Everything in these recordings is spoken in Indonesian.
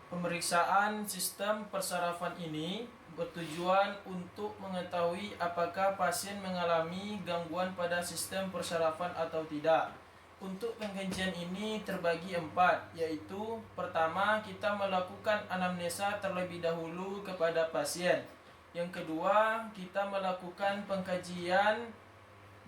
Pemeriksaan sistem persarafan ini bertujuan untuk mengetahui apakah pasien mengalami gangguan pada sistem persarafan atau tidak. Untuk pengkajian ini terbagi 4, yaitu pertama, kita melakukan anamnesa terlebih dahulu kepada pasien. Yang kedua, kita melakukan pengkajian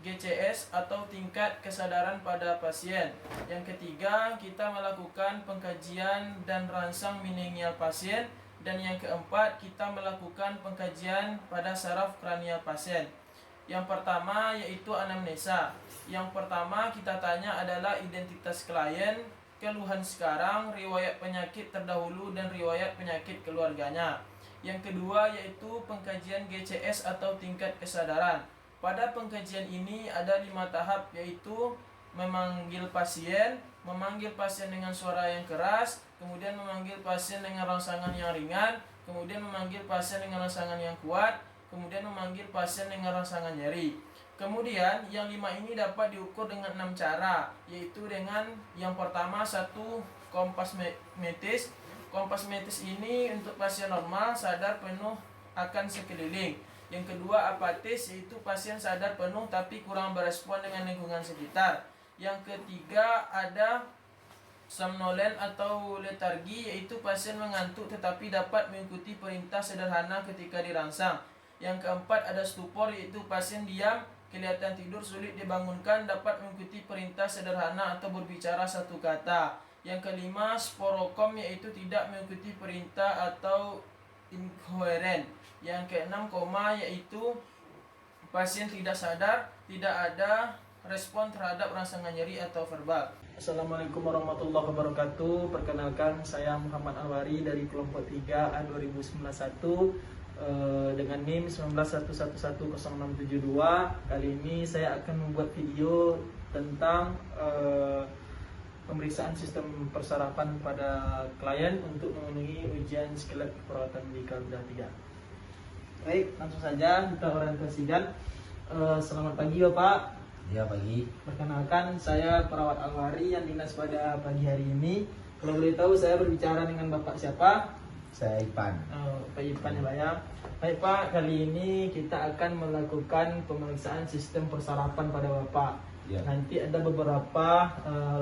GCS atau tingkat kesadaran pada pasien. Yang ketiga, kita melakukan pengkajian dan rangsang mineal pasien. Dan yang keempat, kita melakukan pengkajian pada saraf kranial pasien. Yang pertama yaitu anamnesa. Yang pertama kita tanya adalah identitas klien, keluhan sekarang, riwayat penyakit terdahulu dan riwayat penyakit keluarganya. Yang kedua yaitu pengkajian GCS atau tingkat kesadaran. Pada pengkajian ini ada 5 tahap, yaitu memanggil pasien dengan suara yang keras, kemudian memanggil pasien dengan rangsangan yang ringan, kemudian memanggil pasien dengan rangsangan yang kuat, kemudian memanggil pasien dengan rangsangan nyeri. Kemudian yang 5 ini dapat diukur dengan 6 cara, yaitu dengan yang pertama 1 kompas metis. Kompas metis ini untuk pasien normal sadar penuh akan sekeliling. Yang kedua apatis, yaitu pasien sadar penuh tapi kurang berespon dengan lingkungan sekitar. Yang ketiga ada somnolen atau letargi, yaitu pasien mengantuk tetapi dapat mengikuti perintah sederhana ketika dirangsang. Yang keempat ada stupor, yaitu pasien diam, kelihatan tidur, sulit dibangunkan, dapat mengikuti perintah sederhana atau berbicara satu kata. Yang kelima sporokom, yaitu tidak mengikuti perintah atau inkoheren. Yang keenam koma, yaitu pasien tidak sadar, tidak ada respon terhadap rangsangan nyeri atau verbal. Assalamualaikum warahmatullahi wabarakatuh. Perkenalkan, saya Muhammad Alwari dari kelompok 3 A2091 dengan NIM 19111062. Kali ini saya akan membuat video tentang pemeriksaan sistem persarafan pada klien untuk memenuhi ujian skelet keperawatan medikal bedah 3. Baik, langsung saja kita orientasikan. Selamat pagi Bapak. Ya, pagi. Perkenalkan, saya perawat Alwari yang dinas pada pagi hari ini. Kalau boleh tahu saya berbicara dengan Bapak siapa? Saya Ipan. Pak Ipan ya Pak ya. Baik Pak, kali ini kita akan melakukan pemeriksaan sistem persarafan pada Bapak. Ya. Nanti ada beberapa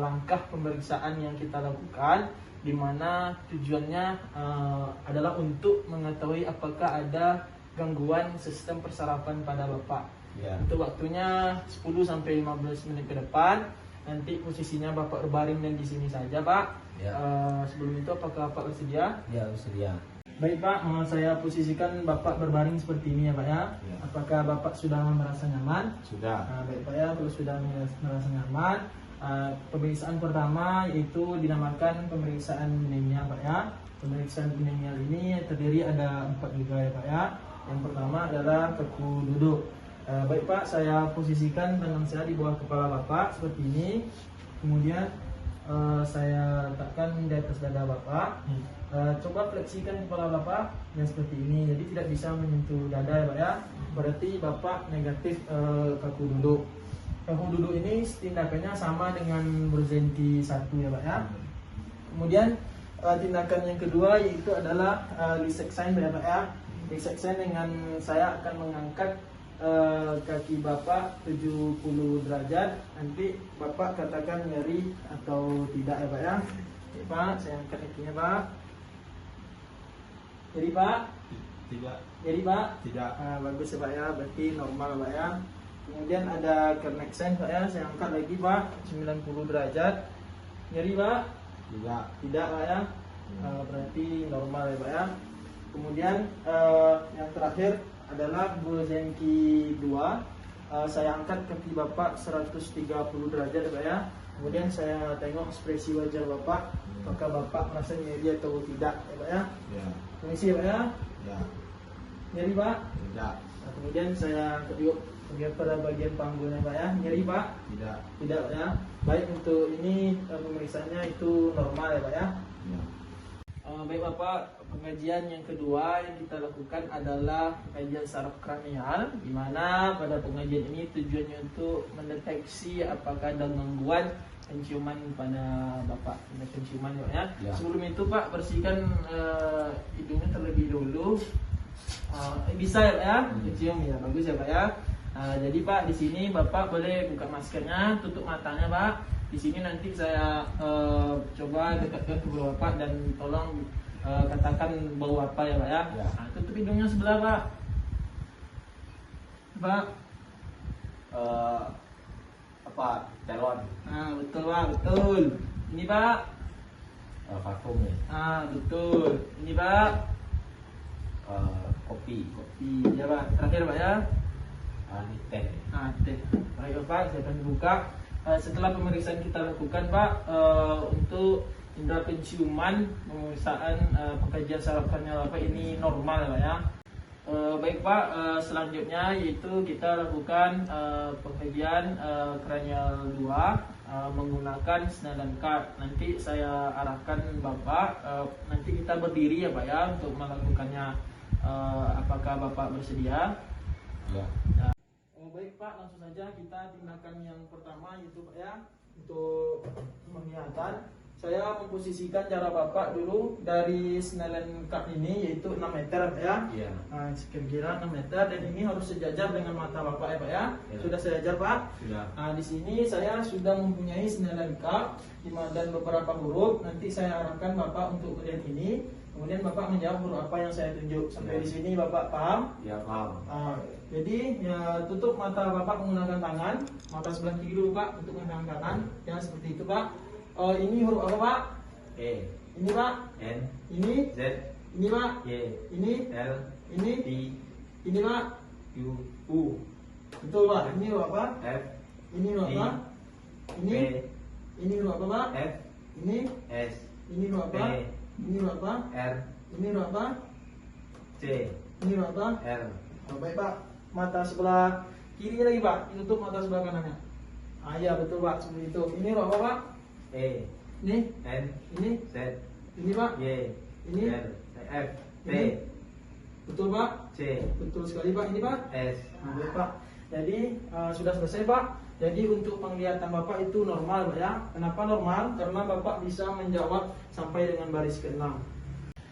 langkah pemeriksaan yang kita lakukan, di mana tujuannya adalah untuk mengetahui apakah ada gangguan sistem persarafan pada Bapak. Ya. Untuk waktunya 10-15 menit ke depan. Nanti posisinya Bapak berbaring dan di sini saja Pak. Ya. Sebelum itu apakah Bapak bersedia? Ya, bersedia. Baik Pak, saya posisikan Bapak berbaring seperti ini ya Pak ya. Ya. Apakah Bapak sudah merasa nyaman? Sudah. Baik Pak ya, kalau sudah merasa nyaman, pemeriksaan pertama yaitu dinamakan pemeriksaan mineal Pak ya. Pemeriksaan mineal ini terdiri ada 4 juga ya Pak ya. Yang pertama adalah kaku duduk. Baik Pak, saya posisikan tangan saya di bawah kepala Bapak seperti ini. Kemudian saya letakkan di atas dada Bapak. Coba fleksikan kepala Bapak yang seperti ini, jadi tidak bisa menyentuh dada ya Pak ya. Berarti Bapak negatif kaku duduk. Kaku duduk ini tindakannya sama dengan berhenti 1 ya Pak ya. Kemudian tindakan yang kedua yaitu adalah Liseksan ya Pak ya. Liseksan dengan saya akan mengangkat kaki Bapak 70 derajat. Nanti Bapak katakan nyeri atau tidak ya Pak ya. Oke, Pak, saya angkat kakinya Pak. Jadi Pak? Tidak. Jadi Pak? Tidak. Bagus ya Pak ya, berarti normal Pak ya. Kemudian ada connection Pak ya, saya angkat lagi Pak 90 derajat. Nyeri Pak? Tidak. Tidak Pak ya. Berarti normal ya Pak ya. Kemudian yang terakhir adalah Bulzenki 2. Saya angkat kaki Bapak 130 derajat ya Pak ya. Kemudian saya tengok ekspresi wajah Bapak, apakah Bapak merasa nyeri atau tidak ya Pak ya. Ya. Permisi Pak ya. Ya. Nyeri Pak? Tidak. Kemudian saya kedua pada bagian panggulnya Pak ya. Nyeri Pak? Tidak. Tidak ya. Baik, untuk ini pemeriksaannya itu normal ya Pak ya. Ya. Baik Bapak, pengajian yang kedua yang kita lakukan adalah pengajian saraf kranial, di mana pada pengajian ini tujuannya untuk mendeteksi apakah ada gangguan penciuman pada Bapak, penciuman ya. Sebelum itu Pak, bersihkan hidungnya terlebih dahulu. Bisa ya, pencium ya, bagus ya Pak ya. Jadi Pak, di sini Bapak boleh buka maskernya, tutup matanya Pak. Di sini nanti saya coba dekatkan ke Bapak dan tolong katakan bau apa ya Pak ya. Tutup hidungnya sebelah Pak. Pak. Apa? Telon. Betul Pak, betul. Ini Pak. Vakum ya. Betul. Ini Pak. Kopi. Kopi ya Pak. Terakhir Pak ya. Ini teh. Teh. Baik Bapak, saya akan buka. Setelah pemeriksaan kita lakukan Pak, untuk indera penciuman, pemeriksaan pengkajian saraf kranial Bapak ini normal Pak ya. Baik Pak, selanjutnya yaitu kita lakukan pengkajian kranial 2 menggunakan Snellen card. Nanti saya arahkan Bapak, nanti kita berdiri ya Pak ya untuk melakukannya. Apakah Bapak bersedia? Ya. Baik Pak, langsung saja kita tindakan yang pertama yaitu Pak ya, untuk penglihatan. Saya memposisikan jarak Bapak dulu dari Snellen card ini yaitu 6 meter Pak ya. Iya. Kira-kira 6 meter, dan ini harus sejajar dengan mata Bapak ya Pak ya. Sudah sejajar Pak? Sudah. Di sini saya sudah mempunyai Snellen card dan beberapa huruf. Nanti saya arahkan Bapak untuk melihat ini. Kemudian Bapak menjawab huruf apa yang saya tunjuk. Sampai di sini Bapak paham? Ya, paham. Jadi ya, tutup mata Bapak menggunakan tangan. Mata sebelah kiri dulu Pak untuk menggunakan kanan. Ya seperti itu Pak. Ini huruf apa Pak? E. Ini Pak. N. Ini. Z. Ini Pak. Y. Ini. L. Ini. T. Ini Pak. U. U. Betul Pak. Ini huruf apa? F. Ini huruf apa? Ini. P. Ini huruf apa Pak? F. Ini. S. Ini huruf apa? P. Ini huruf apa? R. Ini huruf apa? C. Ini huruf apa? L. Baik Pak, mata sebelah kiri lagi Pak, tutup mata sebelah kanannya. Iya betul Pak, seperti itu. Ini huruf apa Pak? E. Ini, N. ini, Z. ini Pak. Y. Ini. L. F. T. Ini. Betul Pak. C. Betul sekali Pak. Ini Pak. S. Baik Pak. Jadi sudah selesai Pak. Jadi untuk penglihatan Bapak itu normal Pak ya. Kenapa normal? Karena Bapak bisa menjawab sampai dengan baris ke-6.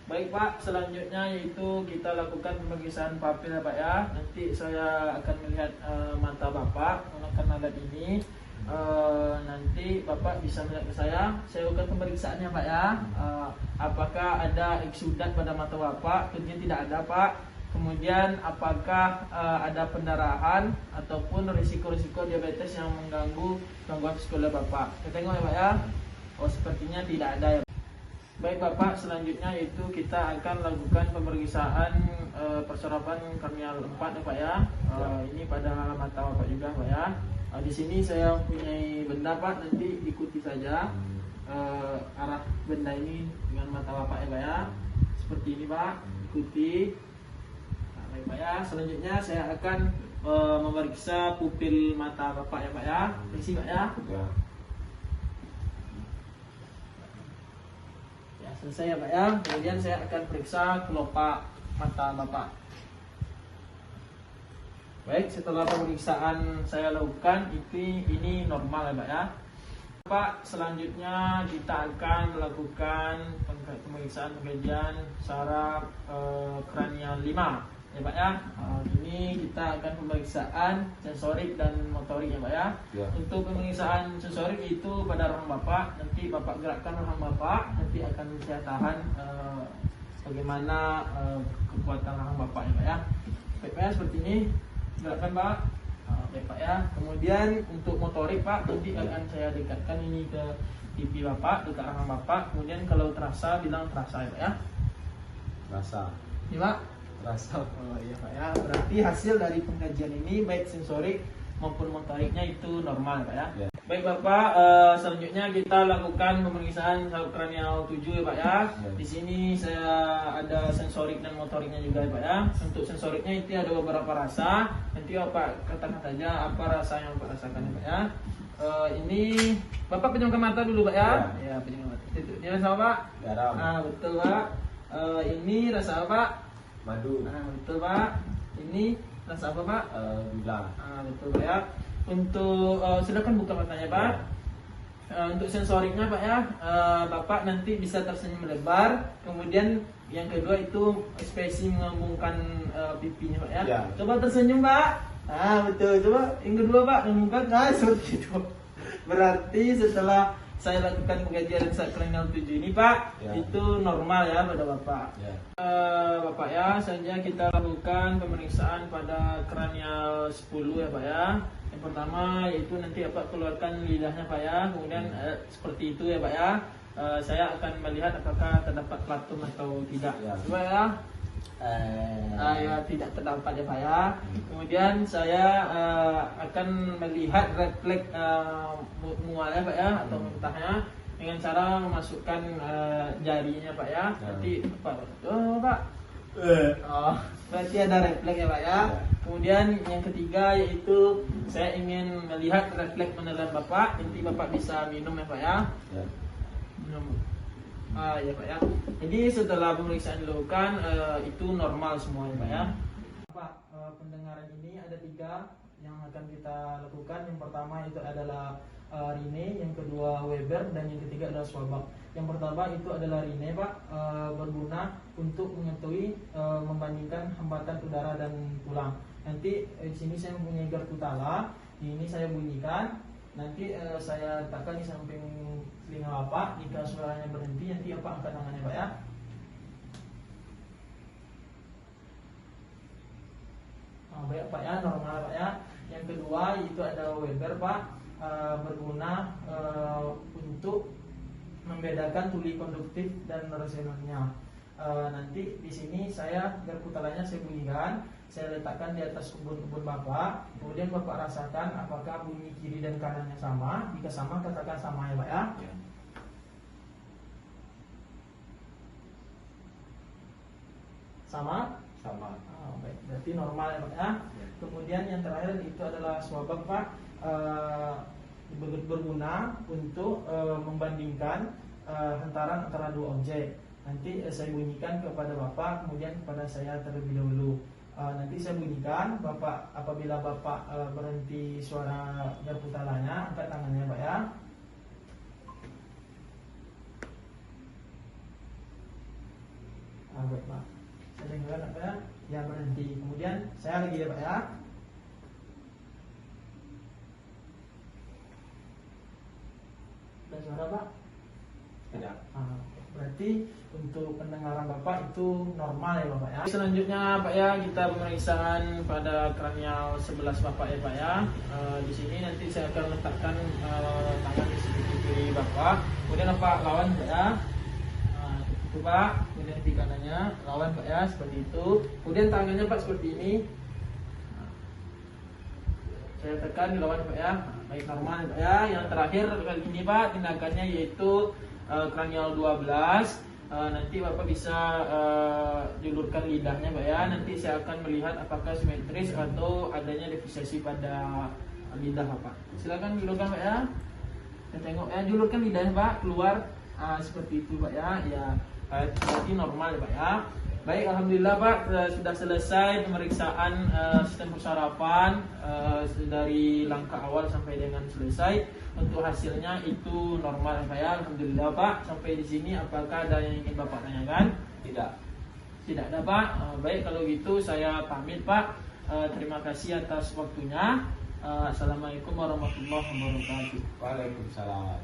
Baik Pak, selanjutnya yaitu kita lakukan pemeriksaan papil ya Pak ya. Nanti saya akan melihat mata Bapak menggunakan alat ini. Nanti Bapak bisa melihat ke saya lakukan pemeriksaannya Pak ya. Apakah ada eksudat pada mata Bapak? Tentunya tidak ada Pak. Kemudian apakah ada pendarahan ataupun risiko-risiko diabetes yang mengganggu gangguan psikolog Bapak? Kita tengok ya Pak ya. Sepertinya tidak ada ya. Baik Bapak, selanjutnya yaitu kita akan lakukan pemeriksaan persarapan kranial 4 ya Pak ya. Ini pada mata Bapak juga Pak ya. Di sini saya mempunyai benda Pak, nanti ikuti saja arah benda ini dengan mata Bapak ya Pak ya. Seperti ini Pak, ikuti. Baik Pak ya, selanjutnya saya akan memeriksa pupil mata Bapak ya Pak ya. Permisi Pak ya. Selesai ya Pak ya. Kemudian saya akan periksa kelopak mata Bapak. Baik, setelah pemeriksaan saya lakukan ini normal ya Pak ya. Pak, selanjutnya kita akan melakukan pemeriksaan pengkajian saraf kranial 5 ya Pak ya. Ini kita akan pemeriksaan sensorik dan motorik ya Pak ya. Untuk pemeriksaan sensorik itu pada rahang Bapak, nanti Bapak gerakkan rahang Bapak, nanti akan saya tahan bagaimana kekuatan rahang Bapak ya Pak ya. Baik Pak ya, seperti ini gerakkan Pak. Baik Pak ya. Kemudian untuk motorik Pak, nanti akan saya dekatkan ini ke pipi Bapak, dekat rahang Bapak. Kemudian kalau terasa bilang terasa ya Pak ya. Terasa. Ini Pak. Terasa. Iya Pak ya. Berarti hasil dari pengkajian ini baik sensorik maupun motoriknya itu normal Pak ya. Baik Bapak, selanjutnya kita lakukan pemeriksaan saraf kranial 7 ya Pak ya. Di sini saya ada sensorik dan motoriknya juga ya Pak ya. Untuk sensoriknya itu ada beberapa rasa. Nanti Bapak katakan saja apa rasa yang Bapak rasakan ya Pak ya. Ini Bapak pejamkan mata dulu Pak ya. Ya, pejamkan mata. Dia sama Pak? Garam. Betul Pak. Ini rasa apa Pak? Madu. Nah, betul Pak. Ini rasa apa Pak? Gula. Betul Pak ya. Untuk silakan buka matanya Pak. Untuk sensoriknya Pak ya, Bapak nanti bisa tersenyum lebar. Kemudian yang kedua itu ekspresi mengembungkan pipinya Pak ya. Ya. Coba tersenyum Pak. Betul. Coba yang kedua Pak, mengembungkan. Seperti itu. Berarti setelah saya lakukan pengajian kranial 7 ini Pak, Ya. itu normal ya pada Bapak. Ya. Bapak ya, selanjutnya kita lakukan pemeriksaan pada kranial 10 ya Pak ya. Yang pertama yaitu nanti Bapak keluarkan lidahnya Pak ya. Kemudian seperti itu ya Pak ya. Saya akan melihat apakah terdapat platum atau tidak. Ya. Coba ya. Ya, tidak terdapat ya Pak ya. Kemudian saya akan melihat refleks mualnya Pak ya atau muntahnya dengan cara memasukkan jarinya Pak ya. Nanti Pak, Pak. Berarti ada refleks ya Pak ya. Kemudian yang ketiga yaitu saya ingin melihat refleks menelan Bapak. Nanti Bapak bisa minum ya Pak ya. Minum. Ya Pak ya. Jadi setelah pemeriksaan dilakukan itu normal semua ya Pak ya. Pak, pendengaran ini ada 3 yang akan kita lakukan. Yang pertama itu adalah Rine, yang kedua Weber, dan yang ketiga adalah Swabak. Yang pertama itu adalah Rine Pak, berguna untuk mengetahui membandingkan hambatan udara dan tulang. Nanti di sini saya mempunyai garpu tala, ini saya bunyikan. Nanti saya letakkan di samping telinga Bapak. Jika suaranya berhenti, nanti Bapak angkat tangannya Pak ya. Baik Pak ya, normal Pak ya. Yang kedua itu ada Weber Pak, berguna untuk membedakan tuli konduktif dan resonannya. Nanti di sini saya garpu talanya saya bunyikan, saya letakkan di atas ubun-ubun Bapak. Kemudian Bapak rasakan apakah bunyi kiri dan kanannya sama. Jika sama, katakan sama ya Pak ya. Sama? Sama. Baik, berarti normal ya Pak ya. Kemudian yang terakhir itu adalah swabak Pak, berguna untuk membandingkan hantaran antara 2 objek. Nanti saya bunyikan kepada Bapak, kemudian kepada saya terlebih dahulu. Nanti saya bunyikan, Bapak apabila Bapak berhenti suara garpu talanya, angkat tangannya Pak ya. Baik Pak, saya dengarkan apa ya? Ya berhenti. Kemudian saya lagi ya Pak ya. Ada suara Pak? Tidak. Berarti untuk pendengaran Bapak itu normal ya Bapak ya. Selanjutnya Pak ya, kita pemeriksaan pada kranial 11 Bapak ya Pak ya. Di sini nanti saya akan letakkan tangan di sebelah kiri Bapak. Kemudian Bapak lawan Pak ya. Itu Pak, kemudian di kanannya lawan Pak ya, seperti itu. Kemudian tangannya Pak seperti ini. Saya tekan lawan Pak ya. Baik, normal Pak ya. Yang terakhir kali ini Pak, tindakannya yaitu kranial 12. Nanti Bapak bisa julurkan lidahnya Pak ya. Nanti saya akan melihat apakah simetris atau adanya defisasi pada lidah Bapak. Silakan julurkan Pak ya. Kita tengok ya, julurkan lidahnya Pak, keluar seperti itu Pak ya. Ya, berarti normal ya Pak ya. Baik, alhamdulillah Pak, sudah selesai pemeriksaan sistem persarapan dari langkah awal sampai dengan selesai. Untuk hasilnya itu normal Pak ya, alhamdulillah Pak. Sampai di sini apakah ada yang ingin Bapak tanyakan? Tidak. Tidak ada Pak. Baik, kalau gitu saya pamit Pak. Terima kasih atas waktunya. Assalamualaikum warahmatullahi wabarakatuh. Waalaikumsalam.